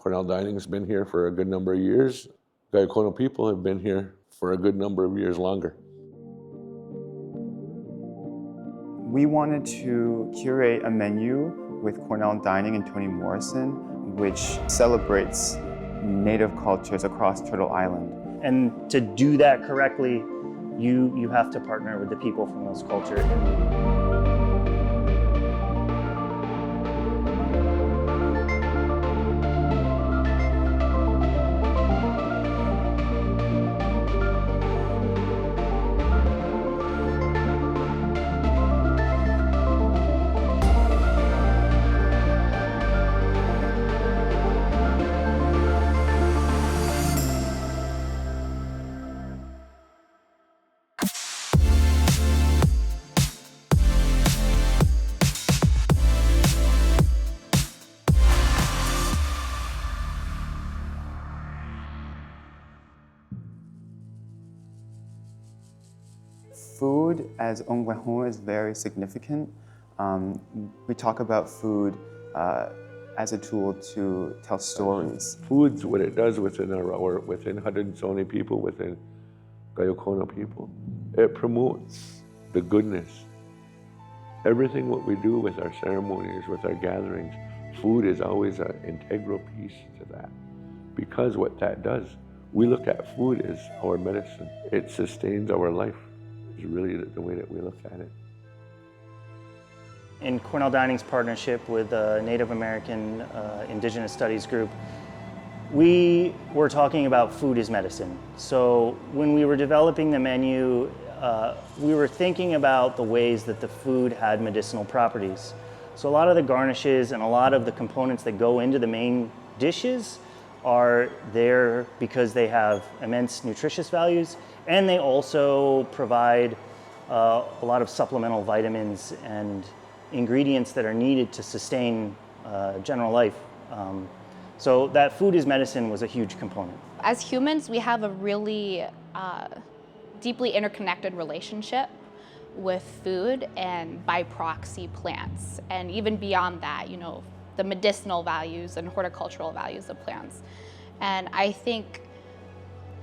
Cornell Dining's been here for a good number of years. Gyŭhéhgȯh people have been here for a good number of years longer. We wanted to curate a menu with Cornell Dining and Toni Morrison, which celebrates Native cultures across Turtle Island. And to do that correctly, you have to partner with the people from those cultures. Food as Ǫgwahŭwéhneha is very significant. We talk about food as a tool to tell stories. Food's what it does within within Haudenosaunee people, within Gyŭhéhgȯh people. It promotes the goodness. Everything what we do with our ceremonies, with our gatherings, food is always an integral piece to that. Because what that does, we look at food as our medicine. It sustains our life, is really the way that we look at it. In Cornell Dining's partnership with the Native American Indigenous Studies group, we were talking about food as medicine. So when we were developing the menu, we were thinking about the ways that the food had medicinal properties. So a lot of the garnishes and a lot of the components that go into the main dishes are there because they have immense nutritious values, and they also provide a lot of supplemental vitamins and ingredients that are needed to sustain general life. So that food is medicine was a huge component. As humans, we have a really deeply interconnected relationship with food and by proxy plants, and even beyond that, you know, the medicinal values and horticultural values of plants. And I think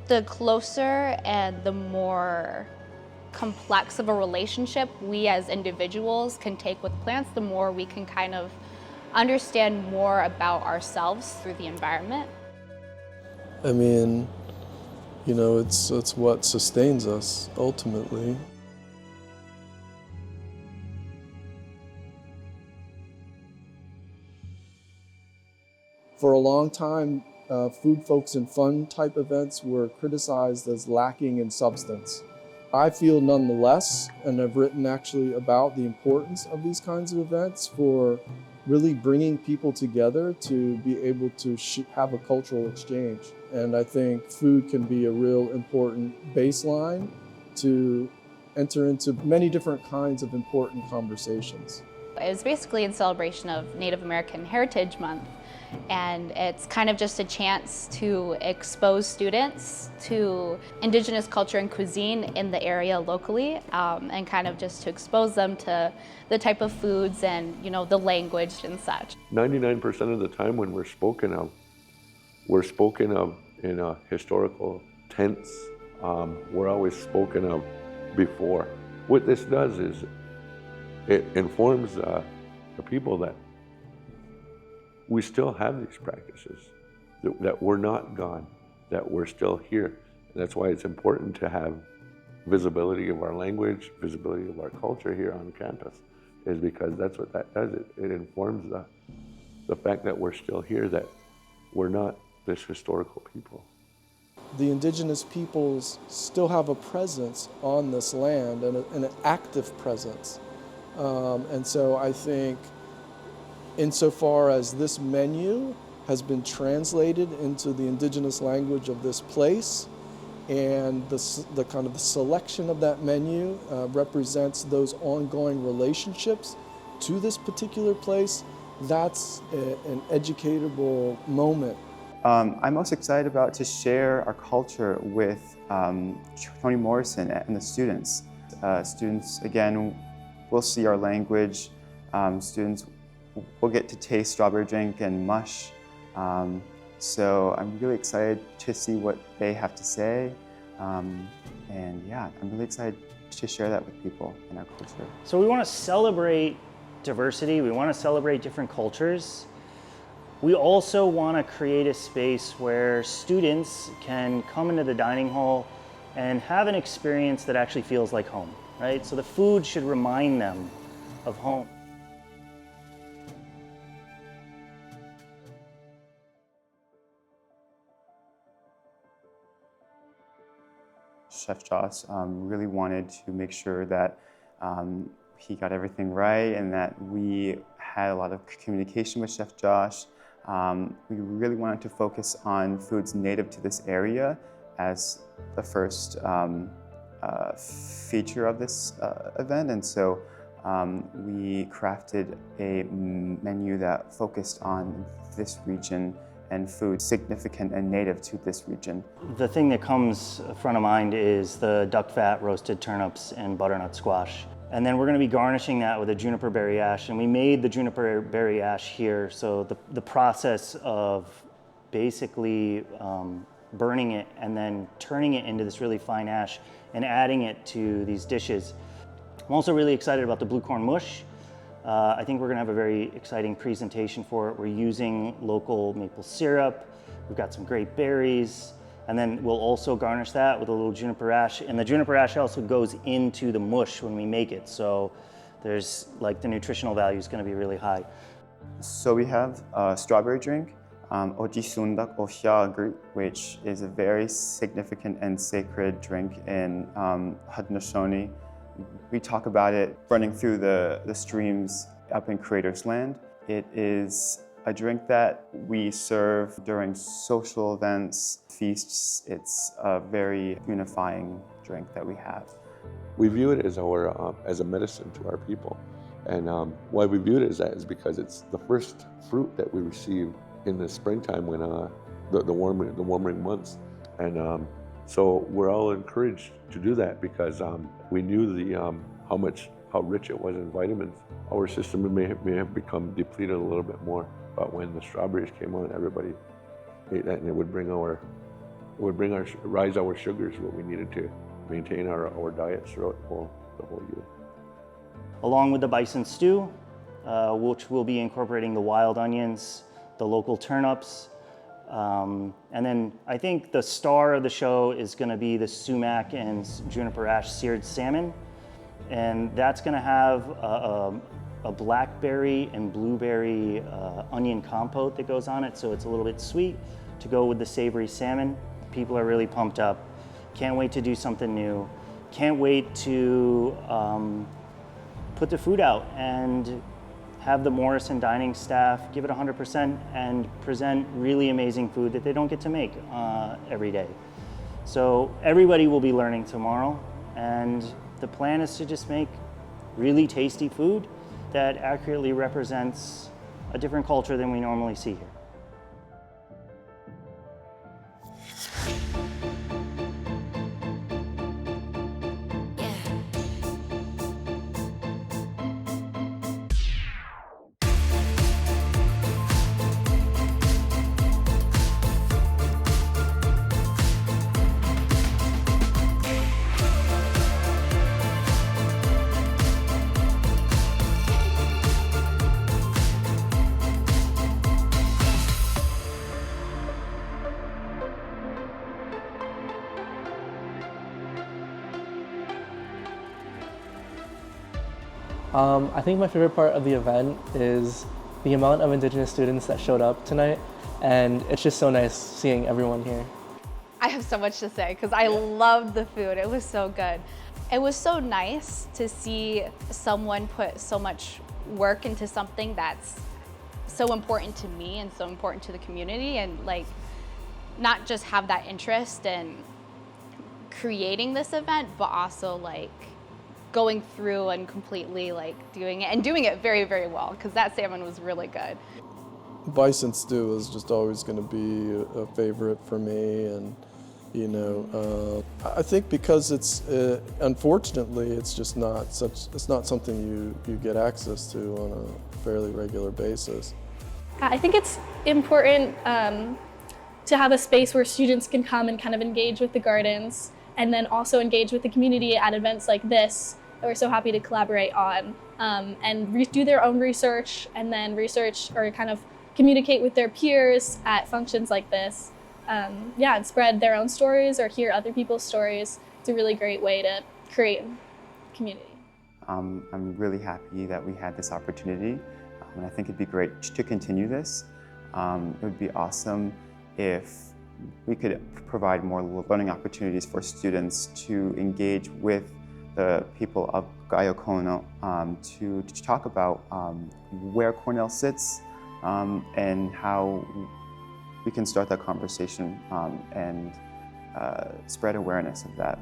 the closer and the more complex of a relationship we as individuals can take with plants, the more we can kind of understand more about ourselves through the environment. I mean, you know, it's what sustains us ultimately. For a long time, food, folks, and fun type events were criticized as lacking in substance. I feel nonetheless, and I've written actually about the importance of these kinds of events for really bringing people together to be able to have a cultural exchange. And I think food can be a real important baseline to enter into many different kinds of important conversations. It was basically in celebration of Native American Heritage Month, and it's kind of just a chance to expose students to Indigenous culture and cuisine in the area locally, and kind of just to expose them to the type of foods and, you know, the language and such. 99% of the time when we're spoken of in a historical tense. We're always spoken of before. What this does is it informs the people that we still have these practices, that we're not gone, that we're still here. And that's why it's important to have visibility of our language, visibility of our culture here on campus, is because that's what that does. It informs the fact that we're still here, that we're not this historical people. The Indigenous peoples still have a presence on this land, and an active presence. And so I think insofar as this menu has been translated into the Indigenous language of this place, and the kind of the selection of that menu represents those ongoing relationships to this particular place, that's an educatable moment. I'm most excited about to share our culture with Toni Morrison and the students. Students, again, will see our language. Students will get to taste strawberry drink and mush. So I'm really excited to see what they have to say. And yeah, I'm really excited to share that with people in our culture. So we want to celebrate diversity. We want to celebrate different cultures. We also want to create a space where students can come into the dining hall and have an experience that actually feels like home, right? So the food should remind them of home. Chef Josh really wanted to make sure that he got everything right and that we had a lot of communication with Chef Josh. We really wanted to focus on foods native to this area as the first feature of this event, and so we crafted a menu that focused on this region and food significant and native to this region. The thing that comes front of mind is the duck fat roasted turnips and butternut squash. And then we're going to be garnishing that with a juniper berry ash. And we made the juniper berry ash here. So the process of basically burning it and then turning it into this really fine ash and adding it to these dishes. I'm also really excited about the blue corn mush. I think we're going to have a very exciting presentation for it. We're using local maple syrup. We've got some great berries. And then we'll also garnish that with a little juniper ash. And the juniper ash also goes into the mush when we make it. So there's like the nutritional value is going to be really high. So we have a strawberry drink, ฎwahgłahwéhneha, which is a very significant and sacred drink in Haudenosaunee. We talk about it running through the streams up in Creator's Land. It is a drink that we serve during social events, feasts. It's a very unifying drink that we have. We view it as as a medicine to our people. And why we view it as that is because it's the first fruit that we receive in the springtime when the warming months. And so we're all encouraged to do that because we knew how rich it was in vitamins. Our system may have become depleted a little bit more, but when the strawberries came on, everybody ate that, and it would rise our sugars, what we needed to maintain our diets throughout the whole year. Along with the bison stew, which will be incorporating the wild onions, the local turnips, and then I think the star of the show is going to be the sumac and juniper ash seared salmon, and that's going to have a blackberry and blueberry onion compote that goes on it, so it's a little bit sweet to go with the savory salmon. People are really pumped up. Can't wait to do something new. Can't wait to put the food out and have the Morrison Dining staff give it 100% and present really amazing food that they don't get to make every day. So everybody will be learning tomorrow, and the plan is to just make really tasty food that accurately represents a different culture than we normally see here. I think my favorite part of the event is the amount of Indigenous students that showed up tonight, and it's just so nice seeing everyone here. I have so much to say because I loved the food. It was so good. It was so nice to see someone put so much work into something that's so important to me and so important to the community, and like not just have that interest in creating this event, but also like going through and completely like doing it and doing it very, very well, because that salmon was really good. Bison stew is just always going to be a favorite for me, and you know, I think because it's unfortunately it's just not something you get access to on a fairly regular basis. I think it's important to have a space where students can come and kind of engage with the gardens and then also engage with the community at events like this that we're so happy to collaborate on, and do their own research and then research or kind of communicate with their peers at functions like this. Yeah, and spread their own stories or hear other people's stories. It's a really great way to create community. I'm really happy that we had this opportunity, and I think it'd be great to continue this. It would be awesome if we could provide more learning opportunities for students to engage with the people of Ďorszáchó to talk about where Cornell sits and how we can start that conversation and spread awareness of that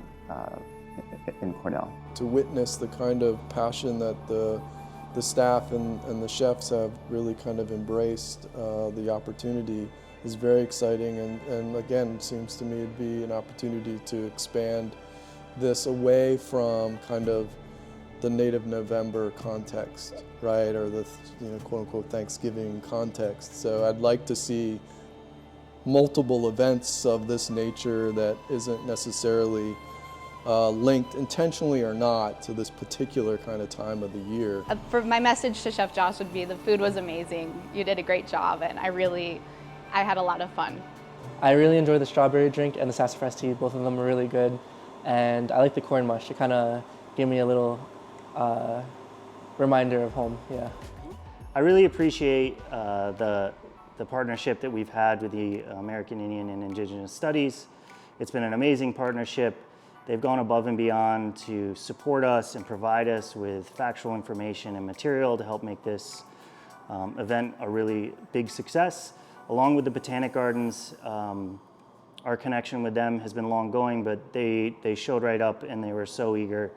in Cornell. To witness the kind of passion that the staff and the chefs have really kind of embraced the opportunity is very exciting, and again, seems to me it'd be an opportunity to expand this away from kind of the Native November context, right, or the quote-unquote Thanksgiving context. So I'd like to see multiple events of this nature that isn't necessarily linked intentionally or not to this particular kind of time of the year. For my message to Chef Josh would be the food was amazing. You did a great job, and I had a lot of fun. I really enjoyed the strawberry drink and the sassafras tea. Both of them were really good. And I like the corn mush. It kind of gave me a little reminder of home, yeah. I really appreciate the partnership that we've had with the American Indian and Indigenous Studies. It's been an amazing partnership. They've gone above and beyond to support us and provide us with factual information and material to help make this event a really big success. Along with the Botanic Gardens, our connection with them has been long going, but they showed right up and they were so eager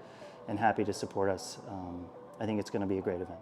and happy to support us. I think it's going to be a great event.